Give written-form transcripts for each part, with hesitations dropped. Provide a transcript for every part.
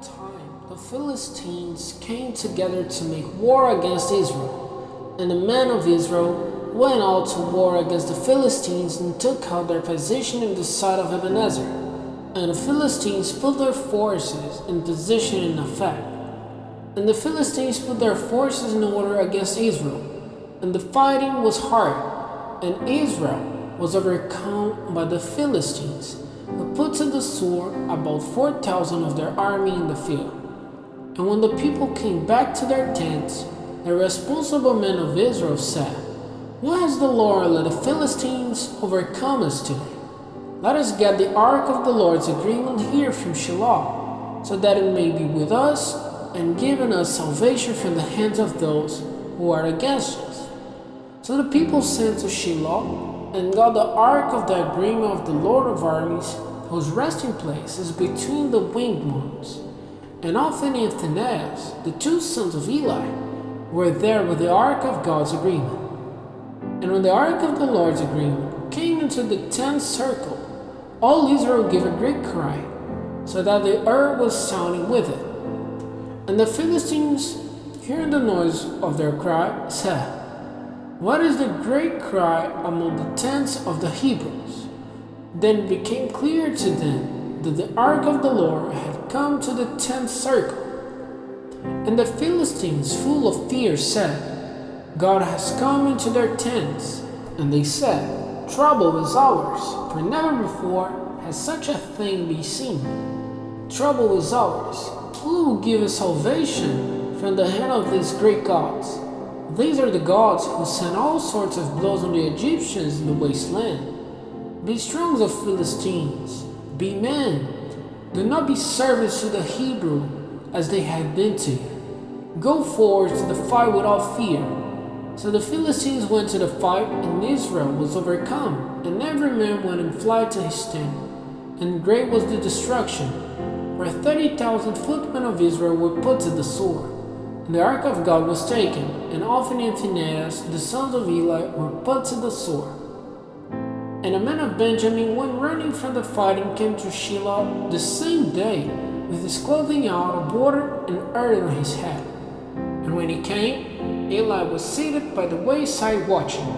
that time, the Philistines came together to make war against Israel, and the men of Israel went out to war against the Philistines and took out their position in the side of Ebenezer. And the Philistines put their forces in position in Aphek. And the Philistines put their forces in order against Israel, and the fighting was hard, and Israel was overcome by the Philistines, who put to the sword about 4,000 of their army in the field. And when the people came back to their tents, the responsible men of Israel said, "Why has the Lord let the Philistines overcome us today? Let us get the ark of the Lord's agreement here from Shiloh, so that it may be with us and giving us salvation from the hands of those who are against us." So the people sent to Shiloh and got the ark of the agreement of the Lord of armies, whose resting place is between the winged ones. And Hophni and Phinehas, the two sons of Eli, were there with the ark of God's agreement. And when the ark of the Lord's agreement came into the tent circle, all Israel gave a great cry, so that the earth was sounding with it. And the Philistines, hearing the noise of their cry, said, "What is the great cry among the tents of the Hebrews?" Then it became clear to them that the ark of the Lord had come to the tent circle. And the Philistines, full of fear, said, "God has come into their tents." And they said, "Trouble is ours, for never before has such a thing been seen. Trouble is ours. Who will give us salvation from the hand of these great gods? These are the gods who sent all sorts of blows on the Egyptians in the wasteland. Be strong, O Philistines, be men. Do not be servants to the Hebrew as they have been to you. Go forward to the fight without fear." So the Philistines went to the fight, and Israel was overcome, and every man went in flight to his tent. And great was the destruction, for 30,000 footmen of Israel were put to the sword. And the ark of God was taken, and Hophni and Phinehas, the sons of Eli, were put to the sword. And a man of Benjamin went running from the fight and came to Shiloh the same day, with his clothing out, a border and earth on his head. And when he came, Eli was seated by the wayside watching,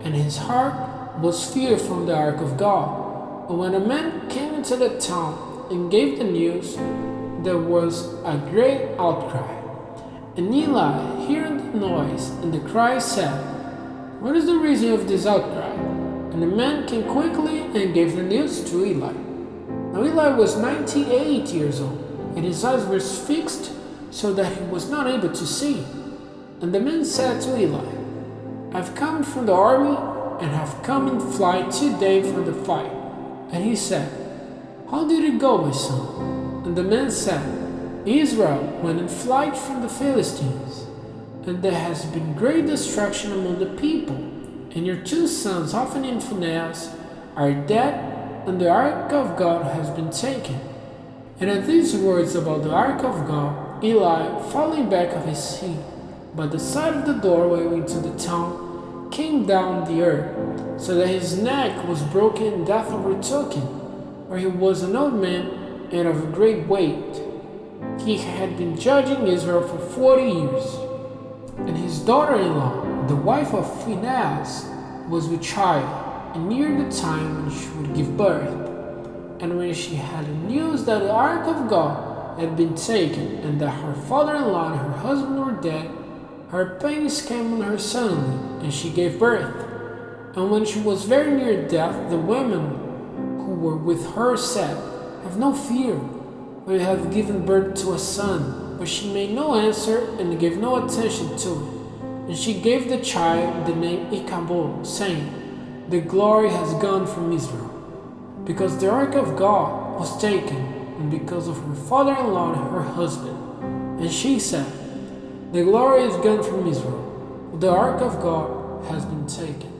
and his heart was feared from the ark of God. But when a man came into the town and gave the news, there was a great outcry. And Eli, hearing the noise and the cry, said, "What is the reason of this outcry?" And the man came quickly and gave the news to Eli. Now Eli was 98 years old, and his eyes were fixed so that he was not able to see. And the man said to Eli, "I've come from the army and have come in flight today from the fight." And he said, "How did it go, my son?" And the man said, "Israel went in flight from the Philistines, and there has been great destruction among the people, and your two sons, Hophni and Phinehas, are dead, and the ark of God has been taken." And at these words about the ark of God, Eli, falling back of his seat by the side of the doorway into the town, came down the earth, so that his neck was broken and death overtook him, for he was an old man and of a great weight. He had been judging Israel for 40 years. And his daughter-in-law, the wife of Phinehas, was with child, and near the time when she would give birth. And when she had the news that the ark of God had been taken, and that her father-in-law and her husband were dead, her pains came on her suddenly, and she gave birth. And when she was very near death, the women who were with her said, "Have no fear, for you have given birth to a son." But she made no answer and gave no attention to it. And she gave the child the name Ichabod, saying, "The glory has gone from Israel," because the ark of God was taken, and because of her father-in-law and her husband. And she said, "The glory is gone from Israel, the ark of God has been taken."